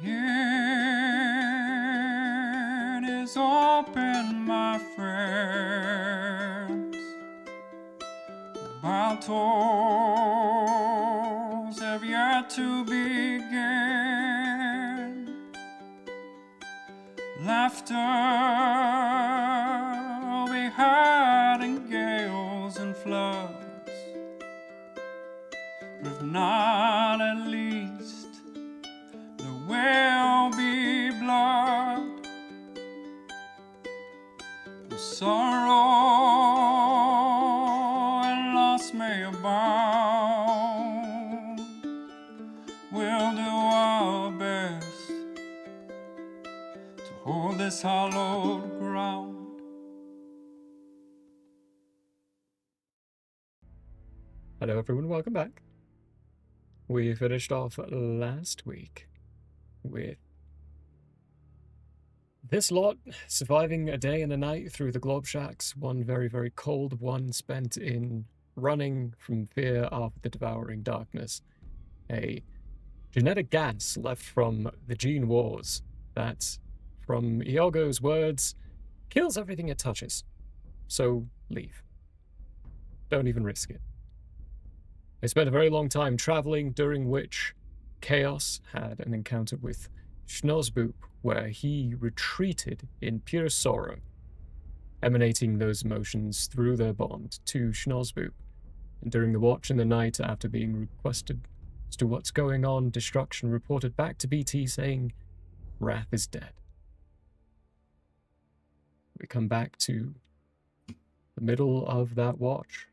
It is open, my friends. Battles have yet to begin. Laughter will be heard in gales and floods, but if not, at least there will be blood. The sorrow and loss may abound. We'll do our best to hold this hallowed ground. Hello everyone, welcome back. We finished off last week with this lot surviving a day and a night through the globe shacks, one very, very cold one spent in running from fear of the devouring darkness. A genetic gas left from the gene wars that, from Iago's words, kills everything it touches. So leave. Don't even risk it. They spent a very long time traveling, during which Chaos had an encounter with Schnozboop, where he retreated in pure sorrow, emanating those emotions through their bond to Schnozboop. And during the watch in the night, after being requested as to what's going on, Destruction reported back to BT saying, Wrath is dead. We come back to the middle of that watch.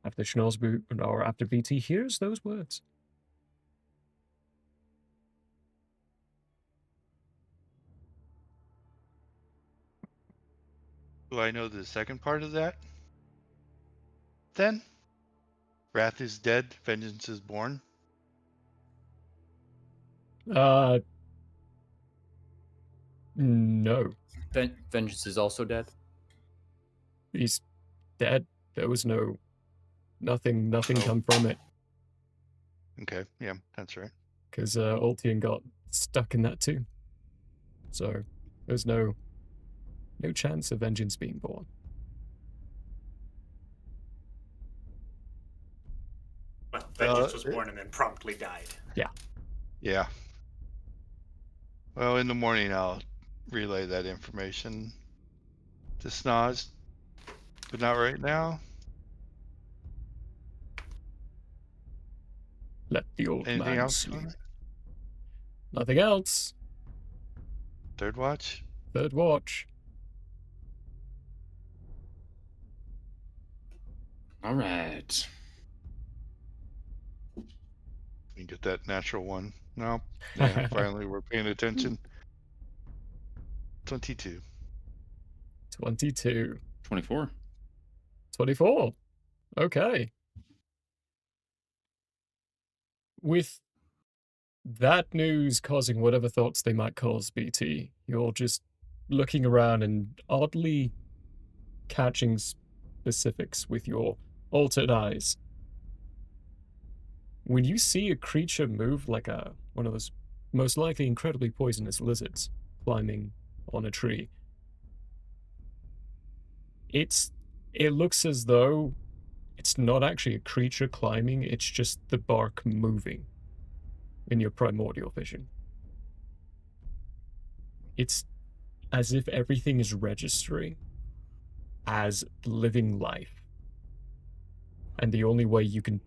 After Schnozboop, or after BT hears those words. Do I know the second part of that? Then? Wrath is dead, vengeance is born? No. Vengeance is also dead? He's dead. There was nothing come from it. Okay, yeah, that's right. Because Ultian got stuck in that too. So there's no chance of vengeance being born. But vengeance was born and then promptly died. Yeah. Yeah. Well, in the morning I'll relay that information to Snoz, but not right now. Let the old Anything man else? sleep. Nothing else. Third watch? Third watch. All right. You get that natural one. No. Yeah, finally we're paying attention. 22. 22. 24. 24. Okay. With that news causing whatever thoughts they might cause, BT, you're just looking around and oddly catching specifics with your altered eyes. When you see a creature move like one of those most likely incredibly poisonous lizards climbing on a tree, it looks as though it's not actually a creature climbing, it's just the bark moving in your primordial vision. It's as if everything is registering as living life. And the only way you can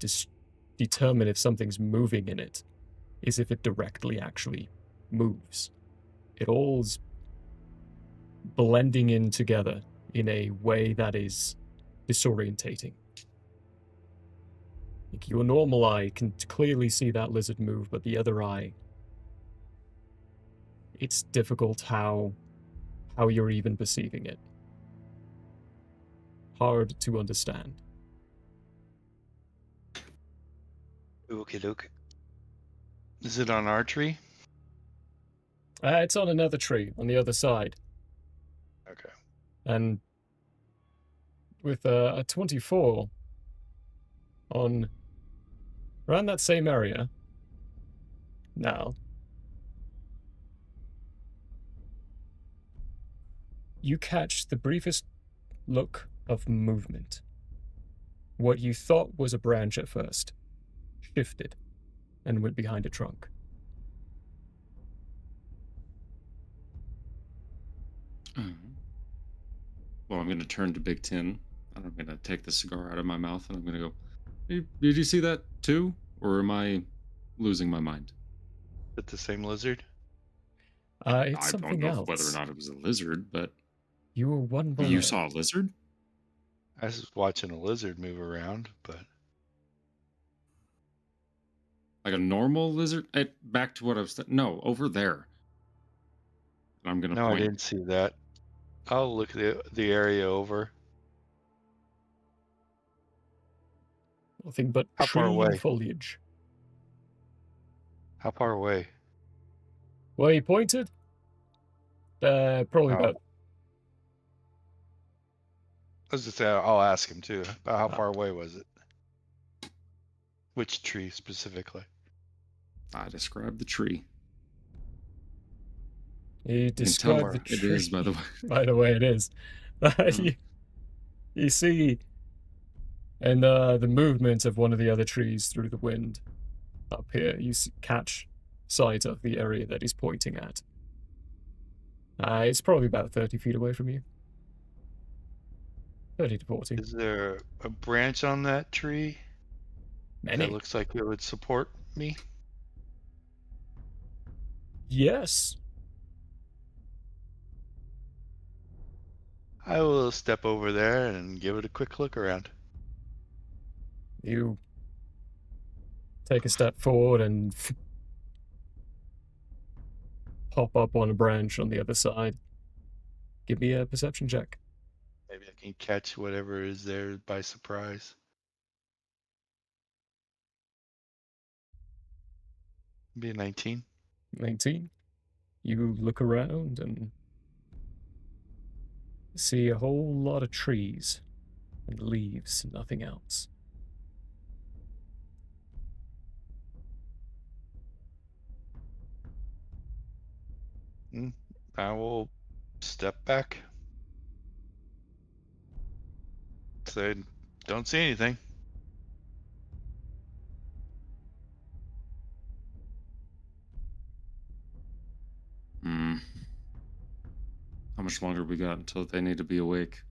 determine if something's moving in it is if it directly actually moves. It all's blending in together in a way that is disorientating. Like your normal eye can clearly see that lizard move, but the other eye, it's difficult how you're even perceiving it. Hard to understand. Okay, look. Is it on our tree? It's on another tree on the other side. Okay. And with a 24 on around that same area now, you catch the briefest look of movement. What you thought was a branch at first shifted and went behind a trunk. Well, I'm going to turn to Big Tin, and I'm going to take the cigar out of my mouth, and I'm going to go, "Hey, did you see that too? Or am I losing my mind?" Is it the same lizard? It's I don't something know else. whether or not it was a lizard, but You were one below. you saw a lizard? I was watching a lizard move around, but Like a normal lizard? Back to what I was... No, over there. And I'm going to no, I point. didn't see that. I'll look the area over. Nothing but How far tree away? foliage. How far away? Where you pointed? Probably Oh. about. I was just saying, I'll ask him too. About how Oh. far away was it? Which tree specifically? I described the tree. You You can tell described where the it tree. is, by the way. By the way, it is. You see, and the movement of one of the other trees through the wind up here. You catch sight of the area that he's pointing at. It's probably about 30 feet away from you. 30 to 40. Is there a branch on that tree Many. that looks like it would support me? Yes. I will step over there and give it a quick look around. You take a step forward and pop up on a branch on the other side. Give me a perception check. Maybe I can catch whatever is there by surprise. Be a 19. 19. You look around and see a whole lot of trees and leaves, nothing else. I will step back. Say, don't see anything. How much longer we got until they need to be awake?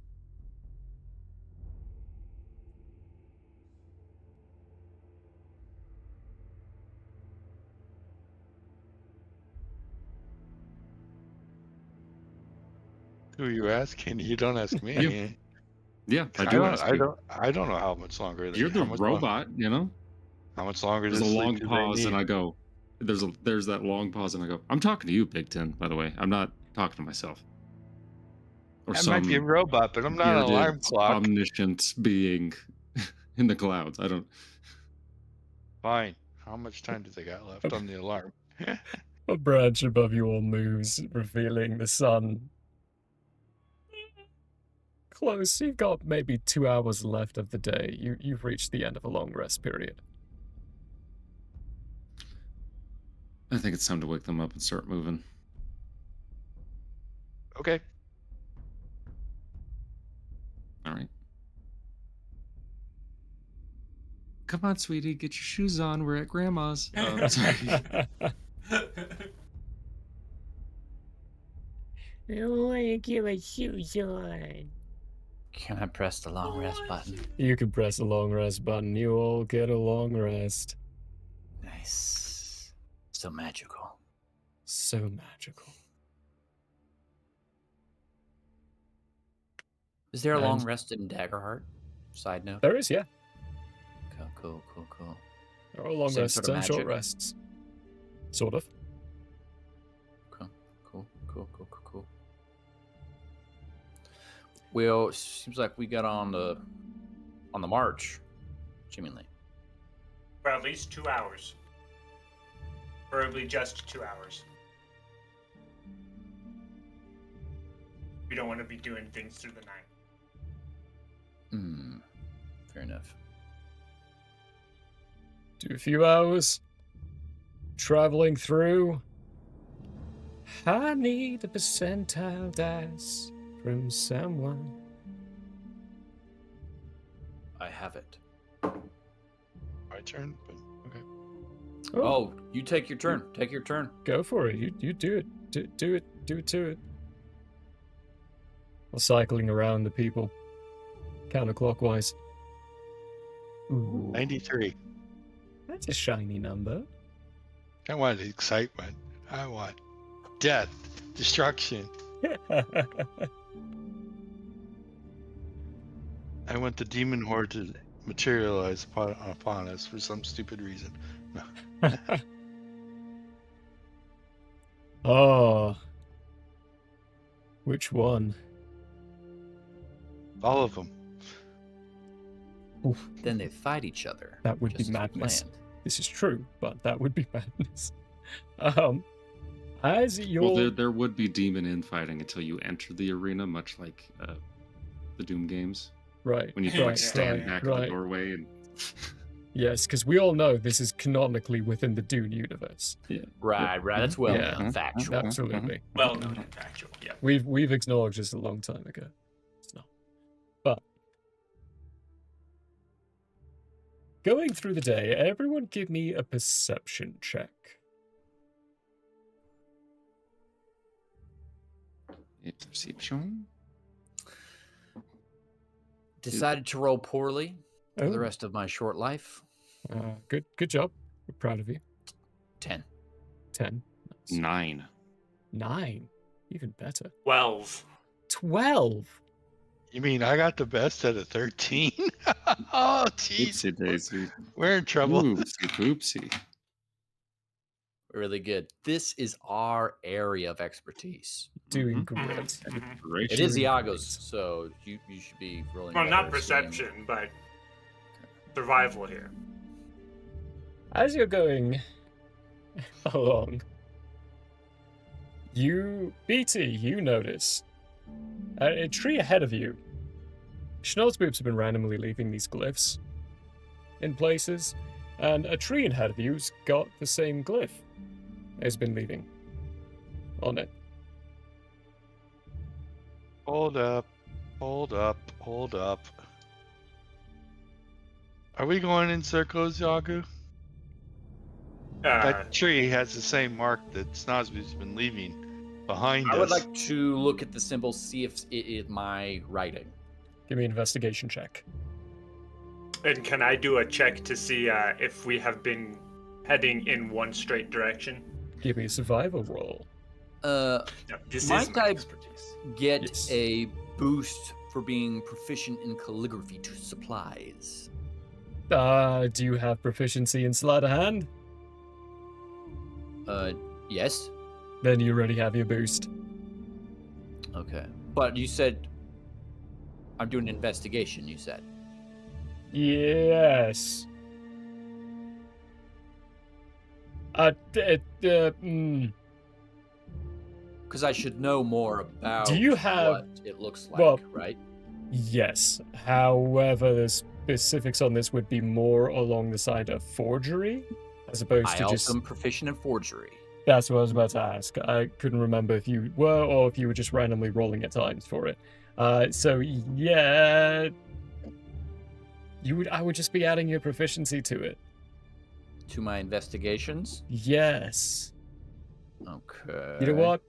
Who are you asking? You don't ask me. You. Yeah, I do ask you. I don't know how much longer. You're the how much robot, you know? How much longer There's does a sleep long do they pause, and need? I go, there's that long pause, and I go, I'm talking to you, Big Ten, by the way. I'm not talking to myself. Or I might be a robot, but I'm not an bearded, alarm clock. omniscient being in the clouds. I don't... Fine. How much time do they got left on the alarm? A branch above you all moves, revealing the sun. Close. You've got maybe 2 hours left of the day. You've reached the end of a long rest period. I think it's time to wake them up and start moving. Okay. All right. Come on, sweetie, get your shoes on. We're at Grandma's. Sorry. I want to get my shoes on. Can I press the long rest button? You can press the long rest button. You all get a long rest. Nice. So magical. So magical. Is there a long And- rest in Daggerheart? Side note. There is, yeah. Cool. There are long Same rests sort of and short magic? rests. Sort of. Cool. Well, seems like we got on the march, seemingly. For at least 2 hours. Preferably just 2 hours. We don't want to be doing things through the night. Fair enough. Do a few hours. Traveling through. I need a percentile dice from someone. I have it. My turn. But okay. Oh, you take your turn. Take your turn. Go for it. You do it. Do it to it. While cycling around the people counterclockwise. Ooh, 93. that's a shiny number. I want excitement. I want death, destruction. I want the demon horde to materialize upon us for some stupid reason. No. Oh. Which one? All of them. Oof, Then they fight each other. that would be just as madness. planned. This is true, but that would be madness. As your Well, there would be demon infighting until you enter the arena, much like the Doom games, right, when you can like right, stand right, back at right. the doorway and. Yes, because we all know this is canonically within the Dune universe. Right. That's well Yeah. known, factual. Absolutely. Well known and factual. Yeah. We've acknowledged this a long time ago. It's not. But going through the day, everyone give me a perception check. Perception. Decided to roll poorly for the Oh. rest of my short life. Good job. We're proud of you. 10. 10. Nice. 9. 9. Even better. 12. 12. You mean I got the best out of 13? Oh, jeez. Oopsie daisy. We're in trouble. Oopsie poopsie. Really good. This is our area of expertise. Doing Mhm. great. Mhm. Great. It is Doing Iago's, so you should be rolling. Well, not better, seeing- perception, but survival here. As you're going along, BT, you notice a tree ahead of you. Schnauzboops have been randomly leaving these glyphs in places, and a tree ahead of you's got the same glyph has been leaving on it. Hold up. Hold up. Hold up. Are we going in circles, Yagu? That tree has the same mark that Snozby's been leaving behind I us. would like to look at the symbol, see if it is my writing. Give me an investigation check. And can I do a check to see if we have been heading in one straight direction? Give me a survival roll. No, this Might is my I- expertise. Get Yes. a boost for being proficient in calligraphy to supplies. Do you have proficiency in sleight of hand? Yes. Then you already have your boost. Okay. But you said I'm doing an investigation, you said. Yes. Because I should know more about you have- what it looks like, well, right? Yes. However, the specifics on this would be more along the side of forgery, as opposed I to also just. am proficient in forgery. That's what I was about to ask. I couldn't remember if you were or if you were just randomly rolling at times for it. So yeah, I would just be adding your proficiency to it. To my investigations? Yes. Okay. You know what?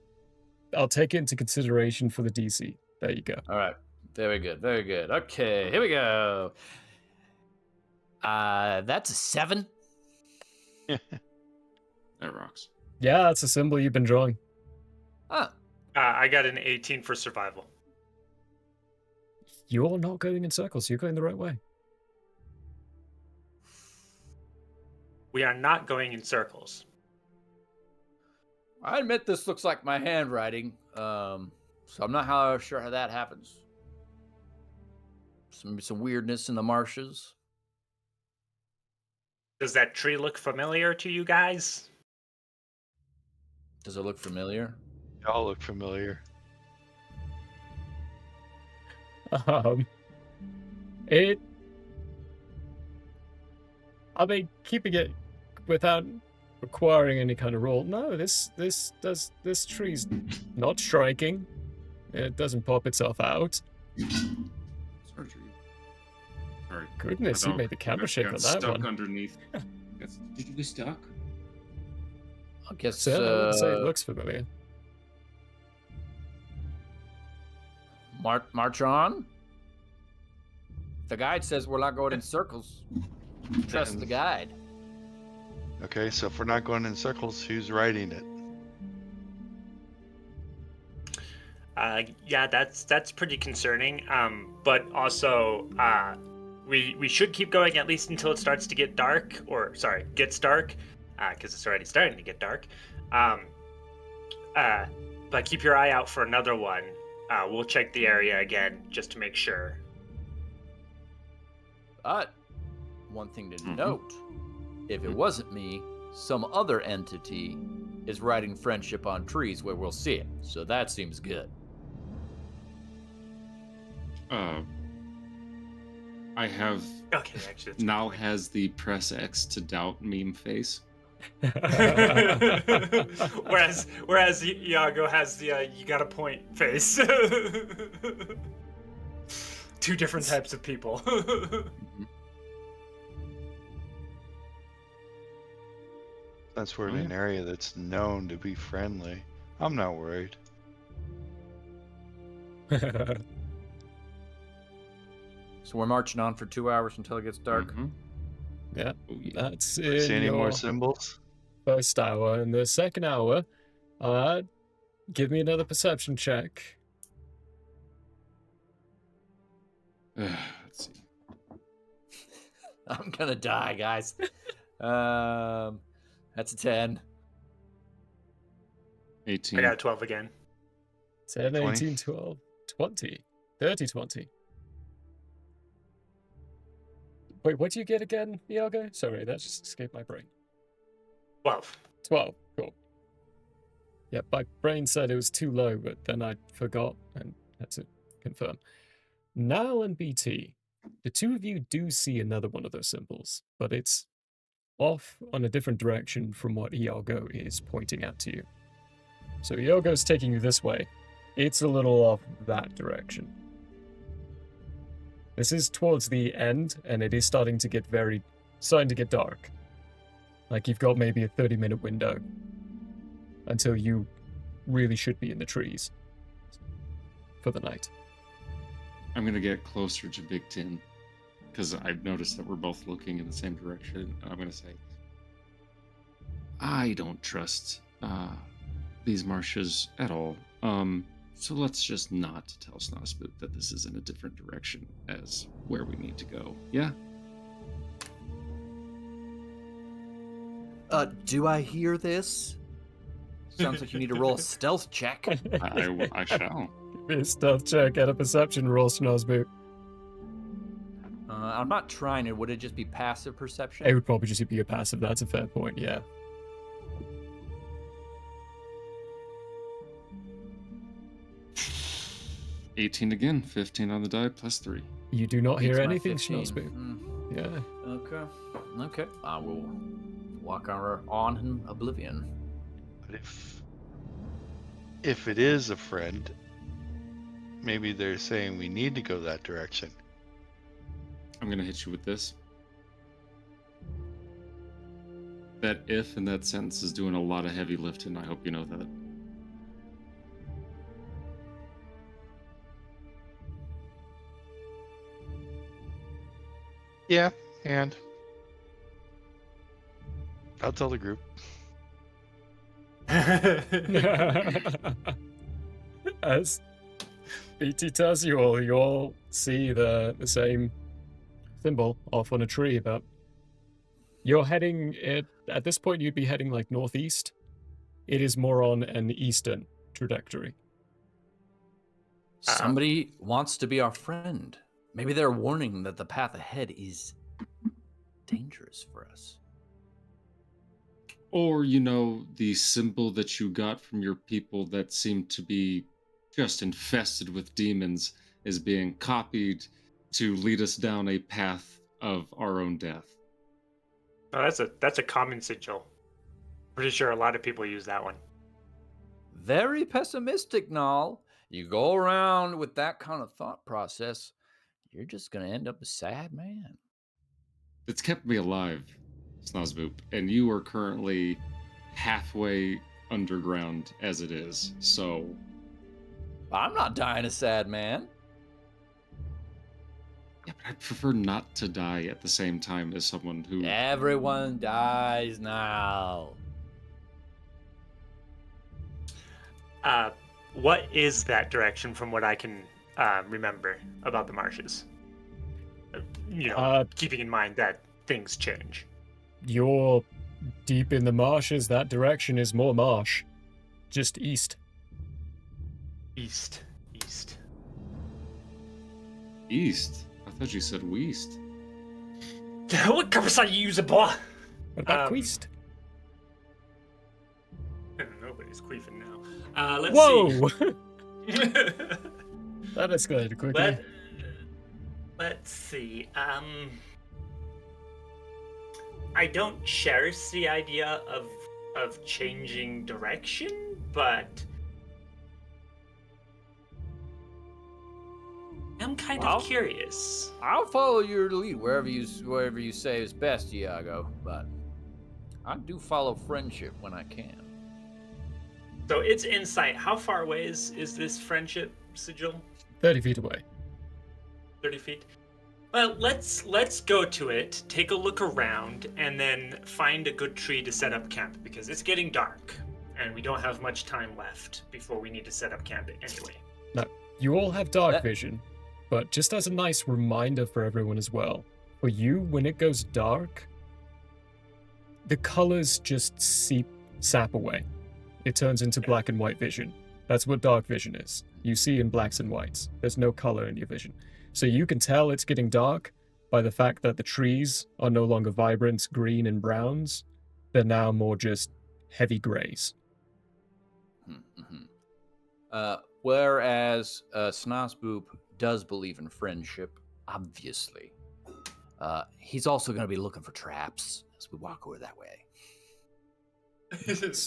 I'll take it into consideration for the DC. There you go. All right. Very good. Very good. Okay, here we go. That's a 7. That rocks. Yeah, that's a symbol you've been drawing. Ah, I got an 18 for survival. You're not going in circles. You're going the right way. We are not going in circles. I admit this looks like my handwriting. So I'm not sure how that happens. Some weirdness in the marshes. Does that tree look familiar to you guys? Does it look familiar? Y'all look familiar. It. I mean, keeping it without requiring any kind of roll. No, this tree's not striking. It doesn't pop itself out. Surgery. Sorry. Goodness, My you dog made the camera shake got on that stuck one. underneath. Did you get stuck? I guess. So I wouldn't say it looks familiar. March on. The guide says we're not going in circles. Trust the guide. Okay, so if we're not going in circles, who's riding it? Yeah, that's pretty concerning. But also, we should keep going at least until it starts to get dark, or sorry, gets dark, because it's already starting to get dark. But keep your eye out for another one. We'll check the area again just to make sure. But one thing to Mhm. note: if it wasn't me, some other entity is writing friendship on trees where we'll see it. So that seems good. I have Okay, actually, that's now has the press X to doubt meme face. whereas Iago has the you got a point face. Two different types of people. Since we're in Oh, an area that's known to be friendly, I'm not worried. So we're marching on for 2 hours until it gets dark. Mhm. Yeah. Oh, yeah. That's See in any more your symbols? first hour. In the second hour, give me another perception check. Let's see. I'm gonna die, guys. That's a 10. 18. I got a 12 again. 10, 20. 18, 12, 20. 30, 20. Wait, what do you get again, Iago? Sorry, that just escaped my brain. 12. 12. Cool. Yeah, my brain said it was too low, but then I forgot and had to confirm. Nile and BT, the two of you do see another one of those symbols, but it's off on a different direction from what Iago is pointing out to you. So Iago's taking you this way. It's a little off that direction. This is towards the end, and it is starting to get dark. Like you've got maybe a 30-minute window until you really should be in the trees for the night. I'm going to get closer to Big Tin because I've noticed that we're both looking in the same direction. And I'm going to say, I don't trust these marshes at all. So let's just not tell Snosboot that this is in a different direction as where we need to go. Yeah? Do I hear this? Sounds like you need to roll a stealth check. I shall. Give me a stealth check and a perception roll, Snosboot. I'm not trying it. Would it just be passive perception? It would probably just be a passive. That's a fair point, yeah. $18 again, 15 on the die, plus 3. You do not hear Beats my anything, 15. Snosboot. Yeah. Okay. I will walk on in oblivion. But if it is a friend, maybe they're saying we need to go that direction. I'm going to hit you with this. That if in that sentence is doing a lot of heavy lifting. I hope you know that. Yeah, and I'll tell the group. As BT tells you all see the same symbol off on a tree, but you're heading at this point you'd be heading like northeast. It is more on an eastern trajectory. Somebody wants to be our friend. Maybe they're warning that the path ahead is dangerous for us. Or, you know, the symbol that you got from your people that seemed to be just infested with demons is being copied to lead us down a path of our own death. Oh, that's a common sigil. Pretty sure a lot of people use that one. Very pessimistic, Nal. You go around with that kind of thought process, you're just gonna end up a sad man. It's kept me alive, Snozboop, and you are currently halfway underground as it is. So I'm not dying a sad man. yeah, but I'd prefer not to die at the same time as someone who Everyone dies now. What is that direction from what I can remember about the marshes? Keeping in mind that things change. You're deep in the marshes. That direction is more marsh. Just east. East. east. I thought you said west. What compass are you using, boy? What about Queest? Nobody's queefing now. Let's Whoa! see. That escalated quickly. Let's see. I don't cherish the idea of changing direction, but I'm kind Well, of curious. I'll follow your lead wherever you say is best, Iago. But I do follow friendship when I can. So it's insight. How far away is this friendship sigil? 30 feet away. 30 feet. Well, let's go to it, take a look around, and then find a good tree to set up camp, because it's getting dark, and we don't have much time left before we need to set up camp anyway. Now, you all have dark vision, but just as a nice reminder for everyone as well, for you, when it goes dark, the colors just sap away. It turns into black and white vision. That's what dark vision is. You see in blacks and whites. There's no color in your vision. So you can tell it's getting dark by the fact that the trees are no longer vibrant green and browns. They're now more just heavy grays. Whereas Snozboop does believe in friendship, obviously. He's also going to be looking for traps as we walk over that way.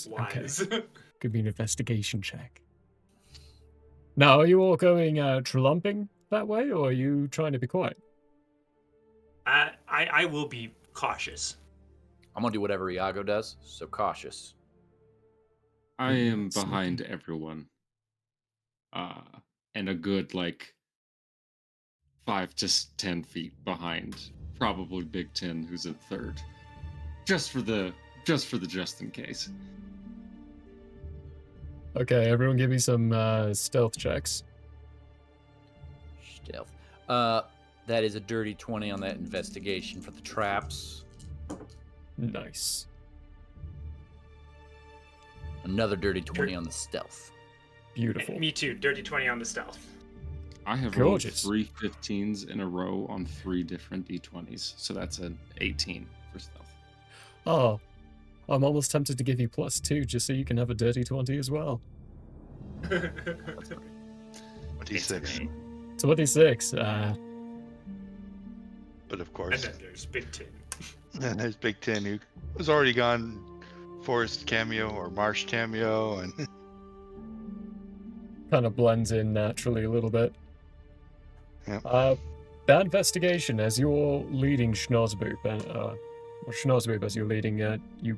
Wise. Could be an investigation check. Now, are you all going trelumping that way, or are you trying to be quiet? I will be cautious. I'm going to do whatever Iago does, so cautious. I am behind everyone. And a good, 5 to 10 feet behind. Probably Big Ten, who's in third. Just for the just in case. Okay, everyone give me some stealth checks. Stealth. That is a dirty 20 on that investigation for the traps. Nice. Another dirty 20 on the stealth. Beautiful. Me too. Dirty 20 on the stealth. I have Gorgeous. rolled 3 15s in a row on 3 different d20s, so that's an 18 for stealth. Oh, I'm almost tempted to give you +2 just so you can have a dirty 20 as well. 26. 26. But of And course, then there's Big Ten. and there's Big Ten, who was already gone forest cameo or marsh cameo, and Kind of blends in naturally a little bit. Yep. That investigation, as you're leading Schnozboop, or Schnozboop as you're leading you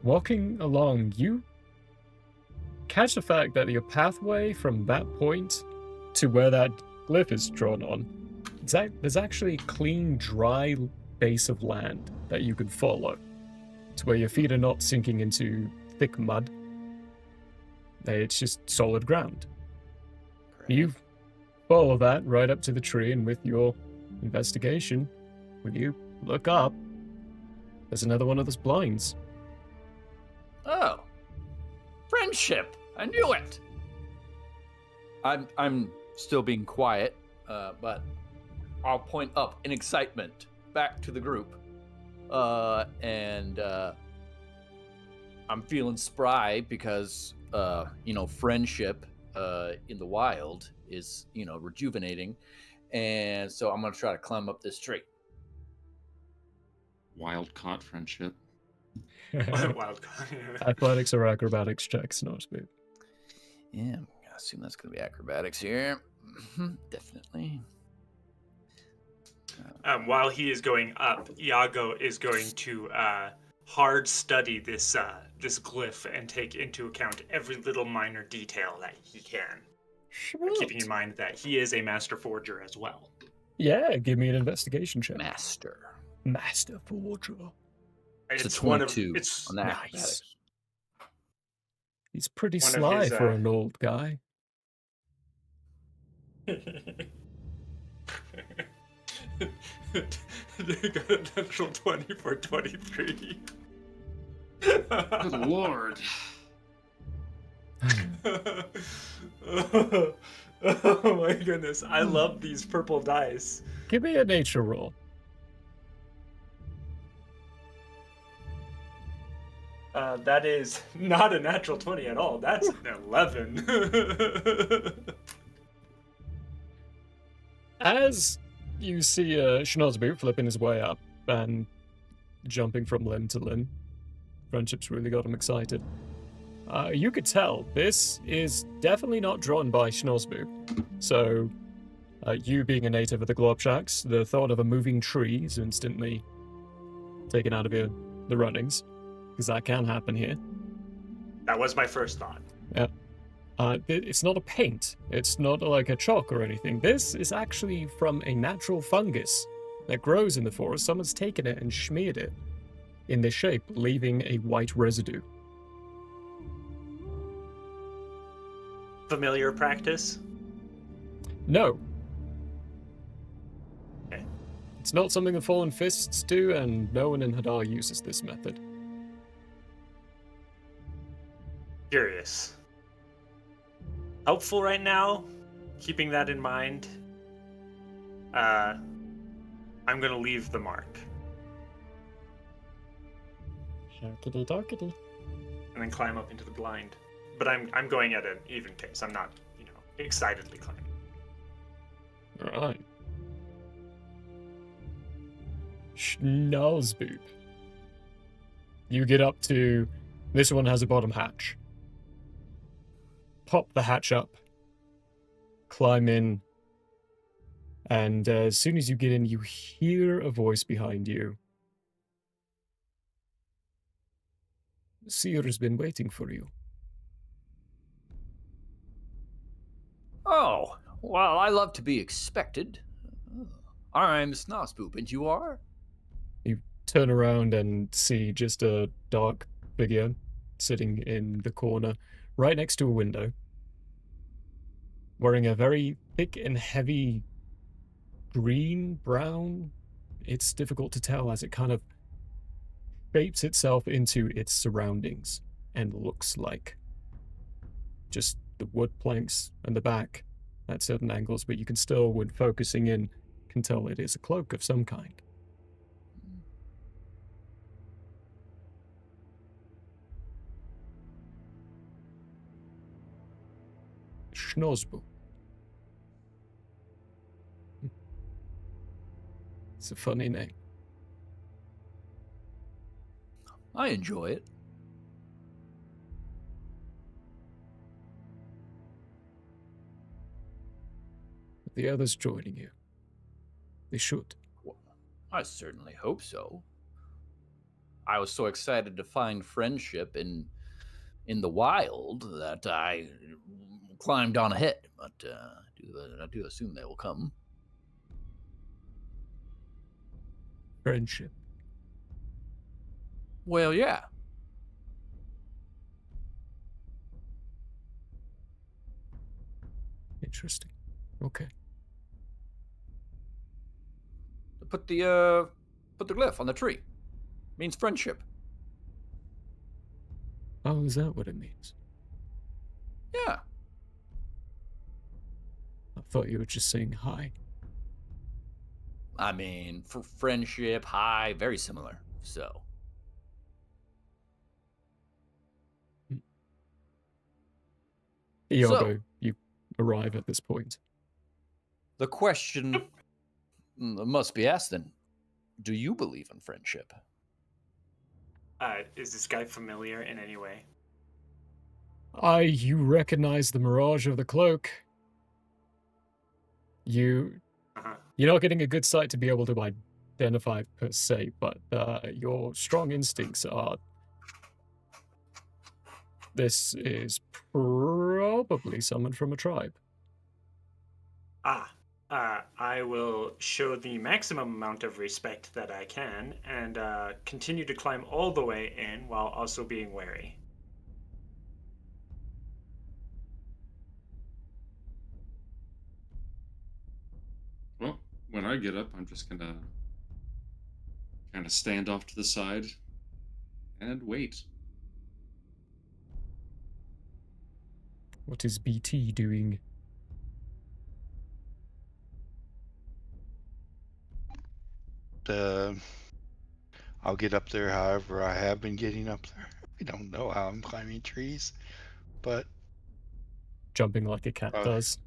walking along, you catch the fact that your pathway from that point to where that glyph is drawn on, there's actually a clean, dry base of land that you can follow to where your feet are not sinking into thick mud. It's just solid ground. You follow that right up to the tree, and with your investigation, when you look up, there's another one of those blinds. Oh. Friendship. I knew it. I'm still being quiet, but I'll point up in excitement back to the group. And I'm feeling spry because friendship in the wild is, rejuvenating. And so I'm going to try to climb up this tree. Wild caught friendship. Wild card. Athletics or acrobatics checks, Snozboop. Yeah, assume that's going to be acrobatics here. Definitely. While he is going up, Iago is going to hard study this this glyph and take into account every little minor detail that he can, keeping in mind that he is a master forger as well. Yeah, give me an investigation check. Master. Master forger. It's a one of 22 it's on that. nice. Acrobatics. He's pretty One of sly his, for an old guy. They got a natural 20 for 23. Good lord. Oh my goodness, I love these purple dice. Give me a nature roll. That is not a natural 20 at all. That's an 11. As you see Schnozbu flipping his way up and jumping from limb to limb, friendship's really got him excited. You could tell this is definitely not drawn by Schnozbu. So, you being a native of the Globshacks, the thought of a moving tree is instantly taken out of the runnings, because that can happen here. That was my first thought. It's not a paint. It's not like a chalk or anything. This is actually from a natural fungus that grows in the forest. Someone's taken it and smeared it in this shape, leaving a white residue. Familiar practice? No. Okay. It's not something the Fallen Fists do, and no one in Hadar uses this method. Curious. Helpful right now, keeping that in mind. I'm gonna leave the mark. Sharkity dorkity. And then climb up into the blind. But I'm going at an even pace. I'm not, excitedly climbing. Right. Schnozboob. You get up to... This one has a bottom hatch. Pop the hatch up. Climb in. And as soon as you get in, you hear a voice behind you. Seer's been waiting for you. Oh, well, I love to be expected. I'm Snospoop, and you are? You turn around and see just a dark figure sitting in the corner, right next to a window, wearing a very thick and heavy green, brown. It's difficult to tell as it kind of shapes itself into its surroundings and looks like just the wood planks and the back at certain angles, but you can still, when focusing in, can tell it is a cloak of some kind. Schnozbu. It's a funny name. I enjoy it. The others joining you. They should. Well, I certainly hope so. I was so excited to find friendship in the wild that I climbed on ahead, but I do assume they will come. Friendship. Well, yeah. Interesting. Okay. Put the glyph on the tree. Means friendship. Oh, is that what it means? Yeah. I thought you were just saying hi. I mean, for friendship, hi, very similar. So. Iago, you arrive at this point. The question must be asked then. Do you believe in friendship? Is this guy familiar in any way? You recognize the mirage of the cloak. You're not getting a good sight to be able to identify per se, but your strong instincts are. This is probably someone from a tribe. I will show the maximum amount of respect that I can and continue to climb all the way in while also being wary. Well, when I get up, I'm just gonna kind of stand off to the side and wait. What is BT doing? I'll get up there however I have been getting up there. I don't know how I'm climbing trees, but Jumping like a cat does,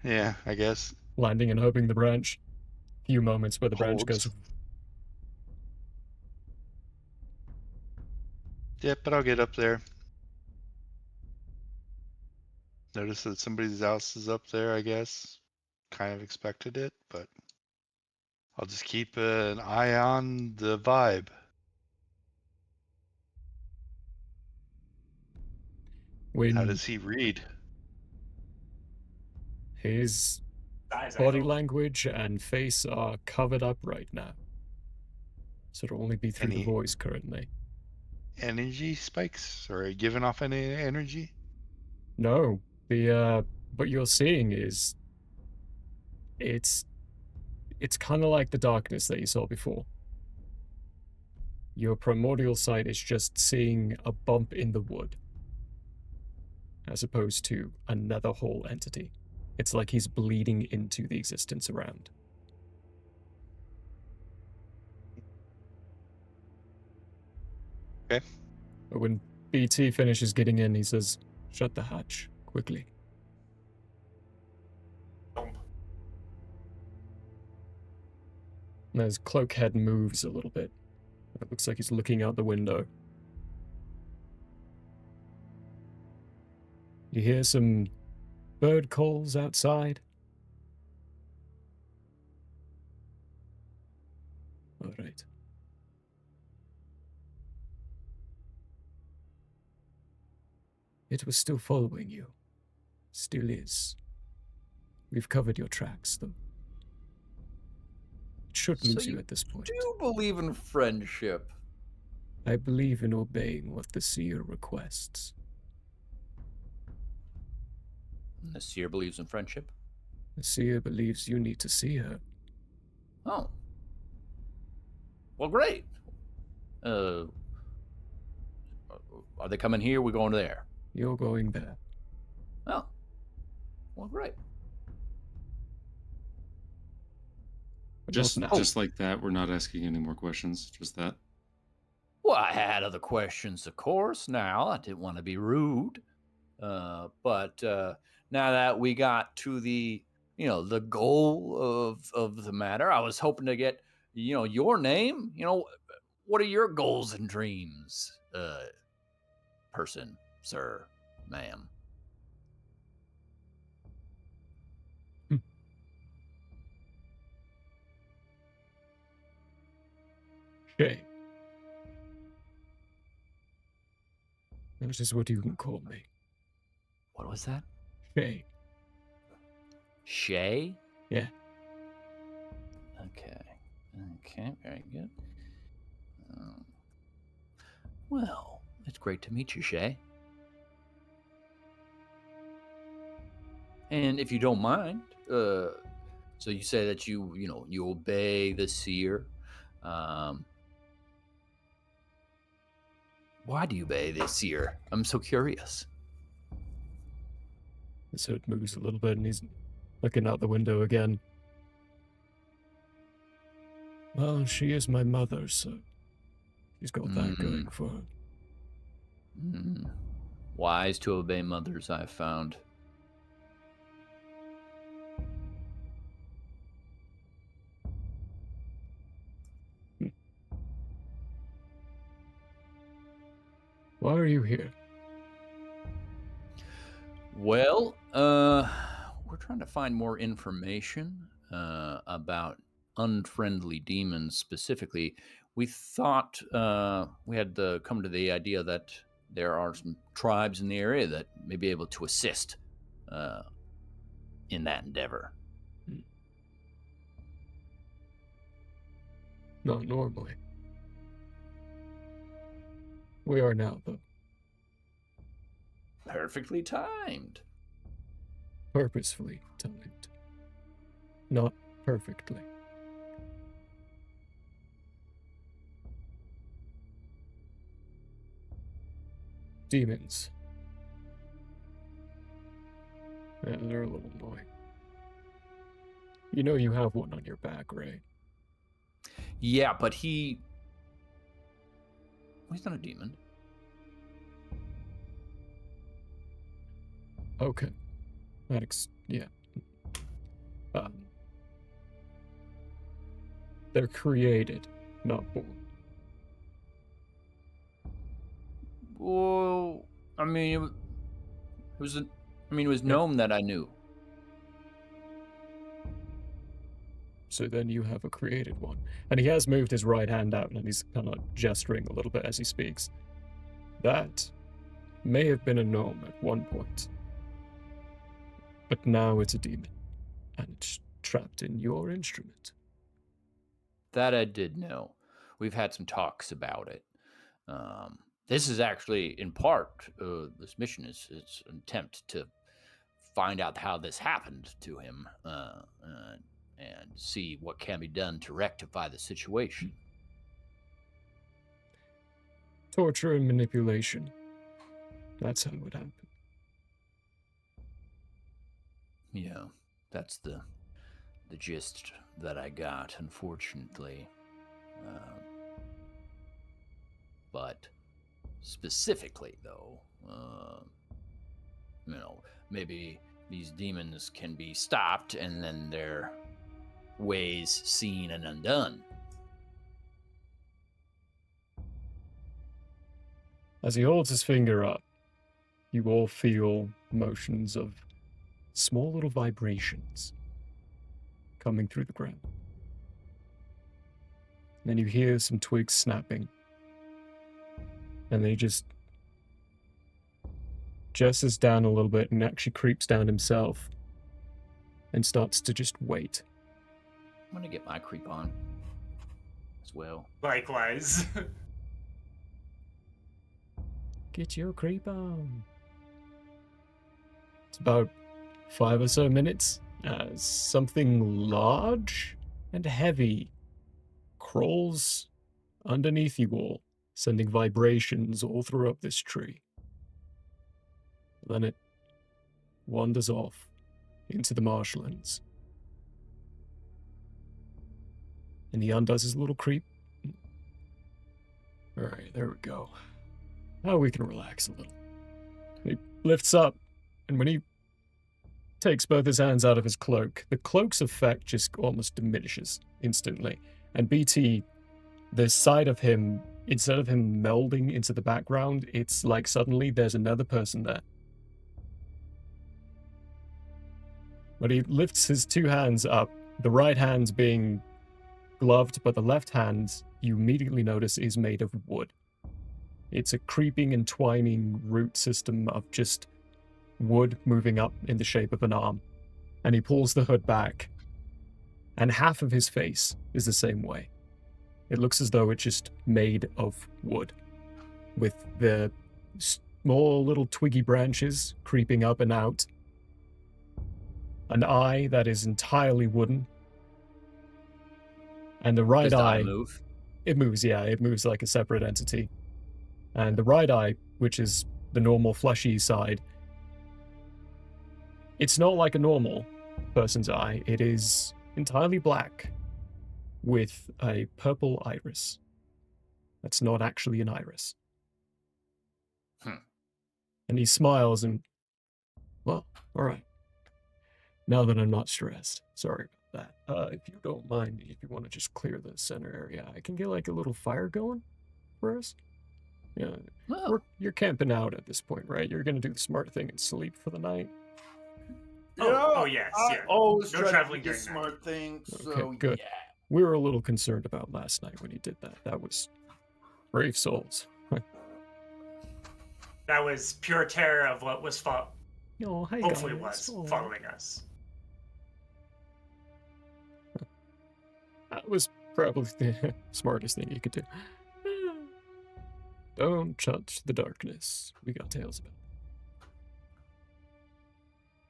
yeah, I guess. landing and hoping the branch. Few moments where the branch Holds. goes. Yep, but I'll get up there. Notice that somebody's house is up there, I guess. Kind of expected it, but I'll just keep an eye on the vibe. How When does he read? his Eyes, I body hope. language and face are covered up right now, so it'll only be through the Any- voice currently. Energy spikes? Or giving off any energy? No, the what you're seeing is it's kind of like the darkness that you saw before. Your primordial sight is just seeing a bump in the wood, as opposed to another whole entity. It's like he's bleeding into the existence around. Okay. But when BT finishes getting in, he says, "Shut the hatch, quickly." And his cloak head moves a little bit. It looks like he's looking out the window. You hear some bird calls outside. All right. It was still following you. Still is. We've covered your tracks, though. It should So lose you you at this point. Do you believe in friendship? I believe in obeying what the seer requests. The seer believes in friendship. The seer believes you need to see her. Oh. Well, great. Are they coming here? We're going there. You're going there. Oh. Well, great. But Just not now. just like that, we're not asking any more questions. Just that. Well, I had other questions, of course. Now, I didn't want to be rude. But now that we got to the, the goal of the matter, I was hoping to get, your name. What are your goals and dreams, person, sir, ma'am? Shay. That is what you can call me. What was that? Shay. Shay? Yeah. Okay, very good. Well, it's great to meet you, Shay. And if you don't mind, so you say that you obey the seer. Why do you obey the seer? I'm so curious. His hood moves a little bit and he's looking out the window again. Well, she is my mother, so she's got that going for her. Wise to obey mothers, I've found. Why are you here? Well, we're trying to find more information about unfriendly demons specifically. We thought we had come to the idea that there are some tribes in the area that may be able to assist uh, in that endeavor. Not normally. We are now, though. Perfectly timed. Purposefully timed. Not perfectly. Demons. Yeah, they're a little annoying. You know you have one on your back, right? Yeah, but he's not a demon. Okay. Yeah. They're created, not born. Well, I mean, it was Gnome that I knew. So then you have a created one. And he has moved his right hand out and he's kind of gesturing a little bit as he speaks. That may have been a gnome at one point. But now it's a demon. And it's trapped in your instrument. That I did know. We've had some talks about it. This is actually, in part, this mission is it's an attempt to find out how this happened to him and see what can be done to rectify the situation. Torture and manipulation. That's how it happened. Yeah, that's the gist that I got, unfortunately. But specifically, though, maybe these demons can be stopped and then their ways seen and undone. As he holds his finger up, you all feel motions of small little vibrations coming through the ground. Then you hear some twigs snapping. And then he just gestures down a little bit and actually creeps down himself and starts to just wait. I'm going to get my creep on as well. Likewise. Get your creep on. It's about 5 or so minutes as something large and heavy crawls underneath you all, sending vibrations all throughout this tree. Then it wanders off into the marshlands. And he undoes his little creep. Alright, there we go. Now we can relax a little. He lifts up, and when he takes both his hands out of his cloak, the cloak's effect just almost diminishes instantly. And BT, the side of him, instead of him melding into the background, it's like suddenly there's another person there. But he lifts his two hands up, the right hand being gloved, but the left hand, you immediately notice, is made of wood. It's a creeping, entwining root system of just wood moving up in the shape of an arm. And he pulls the hood back, and half of his face is the same way. It looks as though it's just made of wood, with the small little twiggy branches creeping up and out. An eye that is entirely wooden. And the right Does the eye... move? It moves, yeah. It moves like a separate entity. And the right eye, which is the normal fleshy side, it's not like a normal person's eye. It is entirely black with a purple iris. That's not actually an iris. And he smiles and, well, all right. Now that I'm not stressed. Sorry about that. If you don't mind, if you want to just clear the center area, I can get like a little fire going for us. Yeah, Well, you're camping out at this point, right? You're gonna do the smart thing and sleep for the night. Oh, yes, I yeah. always No try to traveling do the during the night. smart thing. So Okay, good. yeah. We were a little concerned about last night when you did that. That was brave souls. That was pure terror of what was Oh, hi hopefully guys. was Aw. following us. That was probably the smartest thing you could do. Don't touch the darkness. We got tales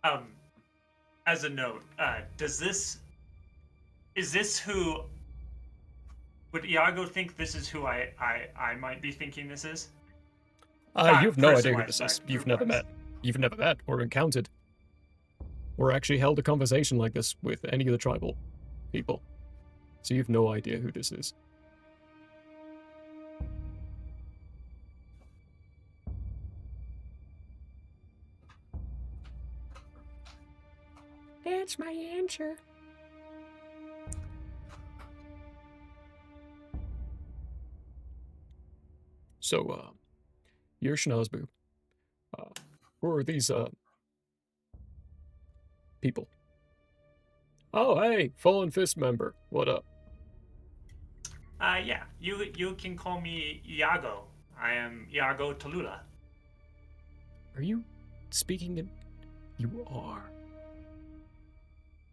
about it. As a note, is this who would Iago think this is who I might be thinking this is? Not You have no idea who person-wise, this is. but You've never group-wise. met. You've never met or encountered or actually held a conversation like this with any of the tribal people. So you've no idea who this is. That's my answer. So, you're Schnozbu. Who are these, people? Oh, hey, Fallen Fist member. What up? Yeah, you can call me Iago. I am Iago Tallulah. Are you speaking in... You are.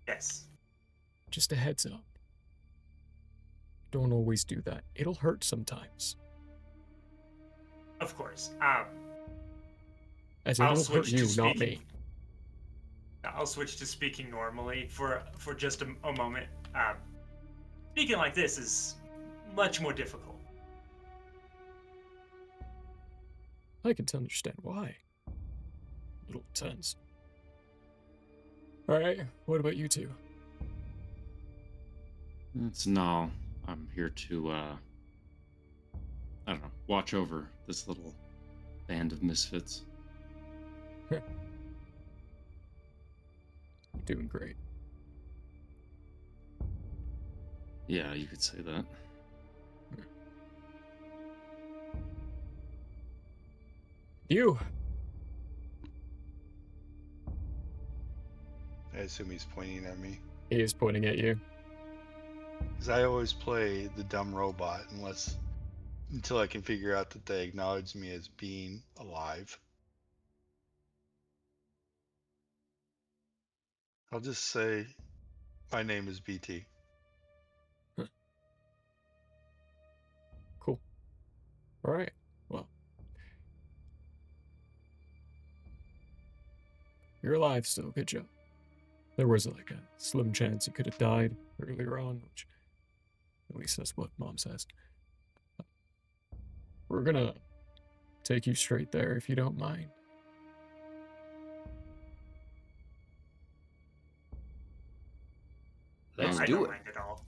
Yes. Just a heads up. Don't always do that. It'll hurt sometimes. Of course. As I'll it'll hurt switch to you, not speaking. me. I'll switch to speaking normally for just a moment. Speaking like this is much more difficult. I can understand why. Little tense. Alright, what about you two? It's no. I'm here to, I don't know, watch over this little band of misfits. You're doing great. Yeah, you could say that. You! I assume he's pointing at me. He is pointing at you. Because I always play the dumb robot until I can figure out that they acknowledge me as being alive. I'll just say my name is BT. Cool. Alright, well. You're alive still, good job. There was like a slim chance you could have died earlier on, which at least that's what Mom says. We're gonna take you straight there if you don't mind. let's I do don't it. mind at all.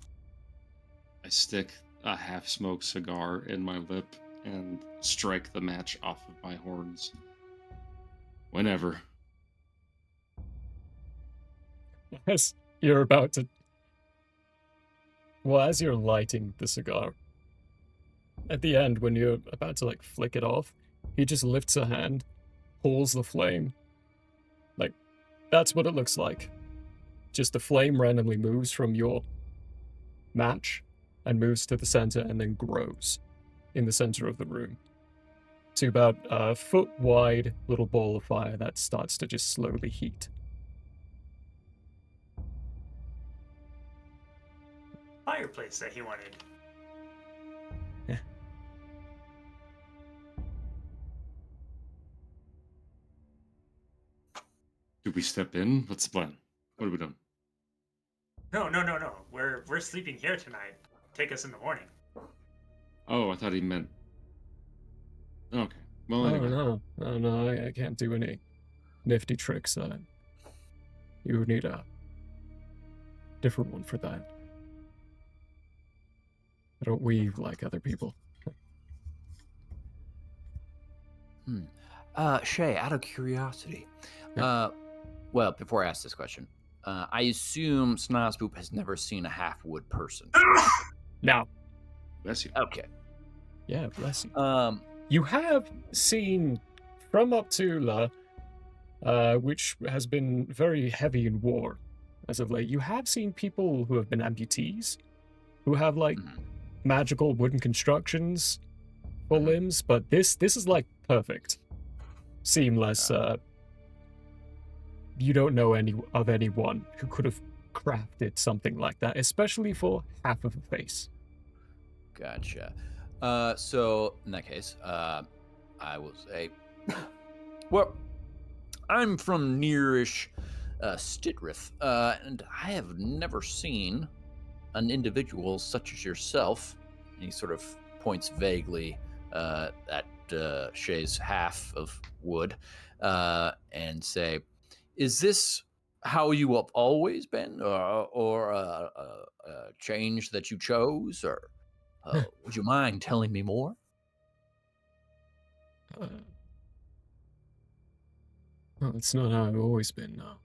I stick a half-smoked cigar in my lip and strike the match off of my horns. Whenever. As you're about to... Well, as you're lighting the cigar, at the end, when you're about to, like, flick it off, he just lifts a hand, pulls the flame. Like, that's what it looks like. Just the flame randomly moves from your match and moves to the center and then grows in the center of the room to about a foot wide little ball of fire that starts to just slowly heat. Fireplace that he wanted. Do we step in? What's the plan? What are we doing? No. We're sleeping here tonight. Take us in the morning. Oh, I thought he meant... Okay. Well, Oh anyway. no, I can't do any nifty tricks. You would need a different one for that. I don't weave like other people. Shay, out of curiosity, Yeah. well, before I ask this question, I assume Snozboop has never seen a half-wood person. Now, Bless you. Okay. yeah, bless you. You have seen from Uptula, which has been very heavy in war as of late, you have seen people who have been amputees, who have like Mhm. magical wooden constructions for limbs, but this is like perfect, seamless. You don't know anyone who could have crafted something like that, especially for half of a face. Gotcha. So in that case, I will say, well, I'm from nearish Stitrith, and I have never seen an individual such as yourself. And he sort of points vaguely at Shay's half of wood and say, "Is this how you have always been, or a change that you chose, or would you mind telling me more?" Uh, well, it's not how I've always been, no.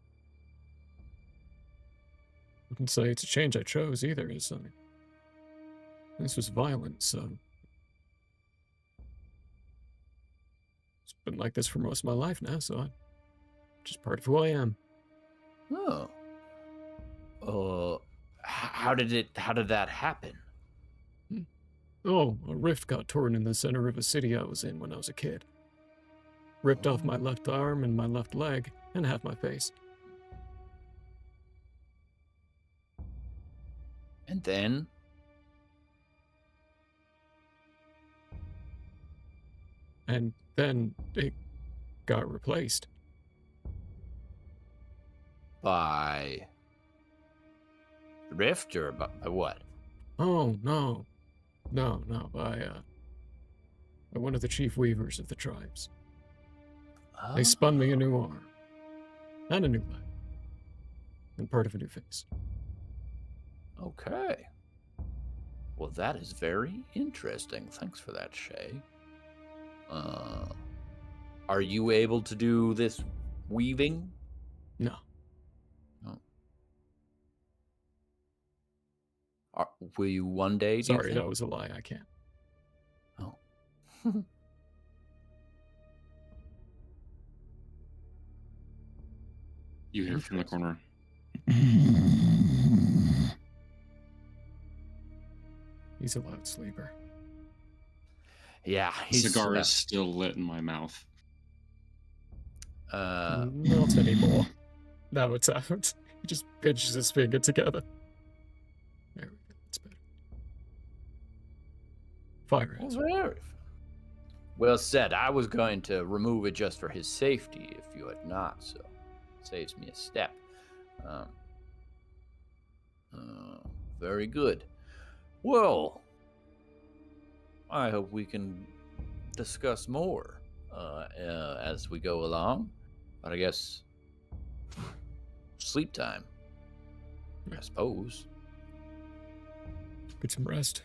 Wouldn't say it's a change I chose either, this was violent, so it's been like this for most of my life now, so I'm just part of who I am. Oh. How did that happen? Oh, a rift got torn in the center of a city I was in when I was a kid. Ripped off my left arm and my left leg, and half my face. And then? And then it got replaced. By the rift, or by what? Oh, no. No, by one of the chief weavers of the tribes. They spun me a new arm. And a new leg. And part of a new face. Okay. Well, that is very interesting. Thanks for that, Shay. Are you able to do this weaving? No. Will you one day? Do you Sorry, think? that was a lie. I can't. Oh. You hear from the Interesting. corner. He's a loud sleeper. Yeah, The cigar is still lit in my mouth. Not anymore. Now it's out. He just pinches his finger together. There we go. It's better. Fire Well, hazard. very well said. I was going to remove it just for his safety if you had not, so it saves me a step. Very good. Well, I hope we can discuss more as we go along. But I guess sleep time, I suppose. Get some rest.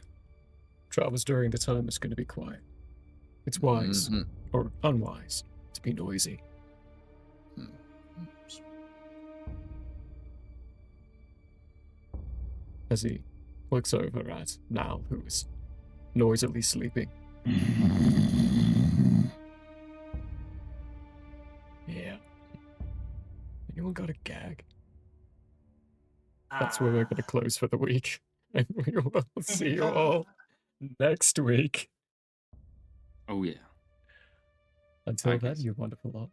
Travels during the time is going to be quiet. It's wise, Mhm. or unwise, to be noisy. As he looks over at Nal, who is noisily sleeping. Yeah. Anyone got a gag? That's where we're going to close for the week. And we will see you all next week. Oh, yeah. Until I then, guess. you wonderful lot.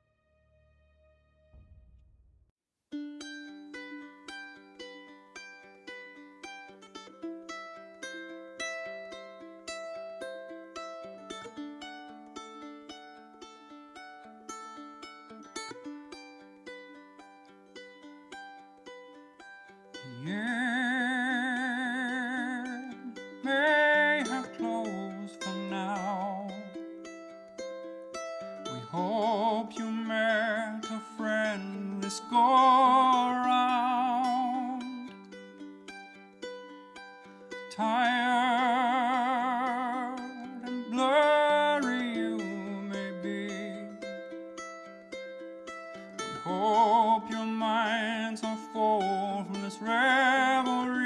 The end may have closed for now. We hope you met a friend this go around. Tired and blurry you may be. We hope your minds are full from this revelry.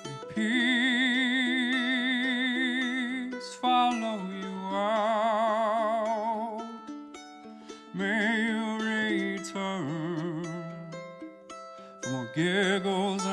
Repeat out. May you return for more giggles